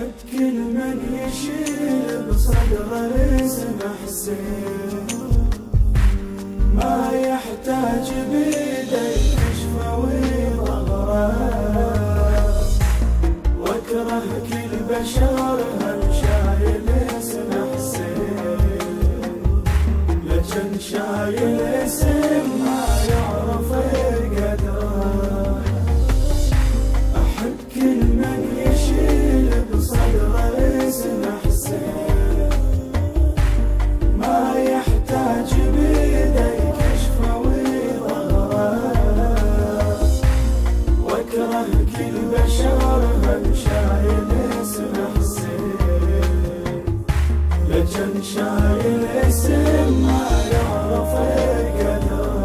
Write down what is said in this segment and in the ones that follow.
أحب كل من يشيل بصدره اسم حسين، ما يحتاج بيده كشفه وظهره، واكره كل بشر هم شايل اسم حسين، لكن شايل اسم ما يعرف قدره. أحب كل من يشيل بصدره اسم حسين، ما يحتاج بيده كشفه وظهره، واكره كل بشر هم شايل اسم حسين، لكن شايل اسم ما يعرف قدره.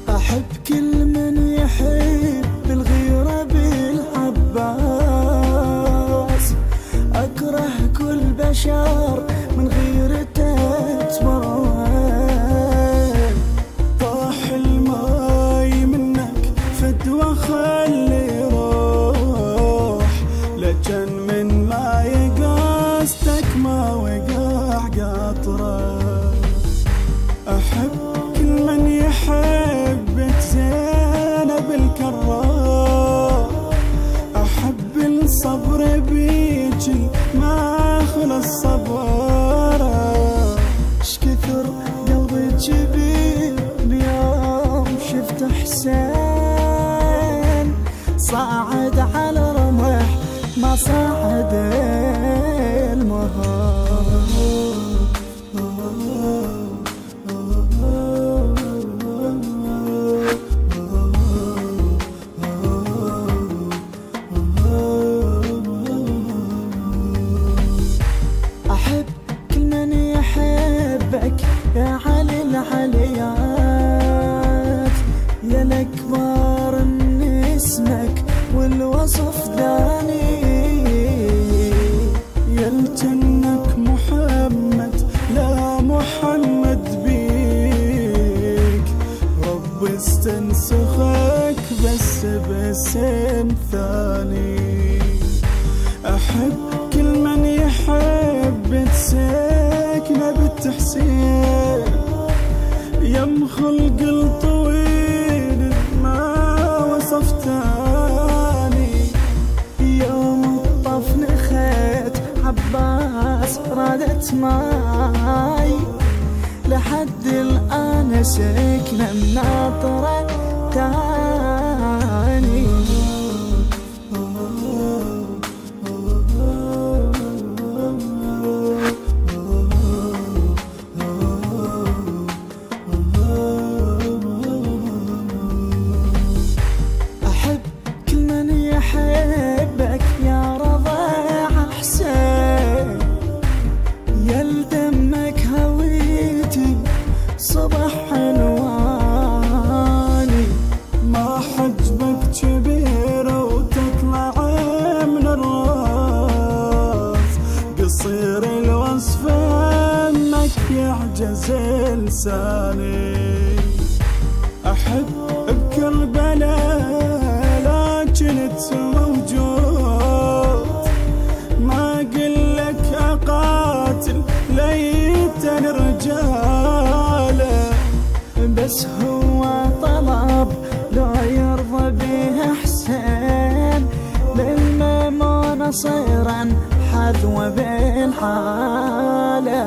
أحب كل من يحب بالغيرة بالعباس، أكره كل بشر من غيرته تمرد، طاح الماي منك فدوى خلي يروح، لكن من ما يقاستك ما وقع قطره. أحب كل من يحبك زينب الكرار، أحب الصبر بيجي ما خلص صبره، شكثر قلبي جبين اليوم شفت حسين، صاعد على رمح ما صعد المهار. أحب كل من يحبك يا علي العليات، يا الأكبر من اسمك والوصف داني، يا الجنك محمد لا محمد بيك، رب استنسخك بس باسم ثاني. أحب كل من يحب تسكنه بالتحسين، يم خلق الطويل ما وصفتاني، يوم الطف نخيت عباس رادت ماي، لحد الآن سكنه مناطره تاني. أحبك يا رضيع حسين، يا لدمك هويتي صبح عنواني، ما حجبك كبيرة وتطلع من الراس، قصير الوصف انك يعجز لساني. أحب بكربلاء كنت موجود، ما قلك أقاتل ليتن رجاله، بس هو طلب لو يرضى به حسين، للميمون صيرا حذو بالحاله.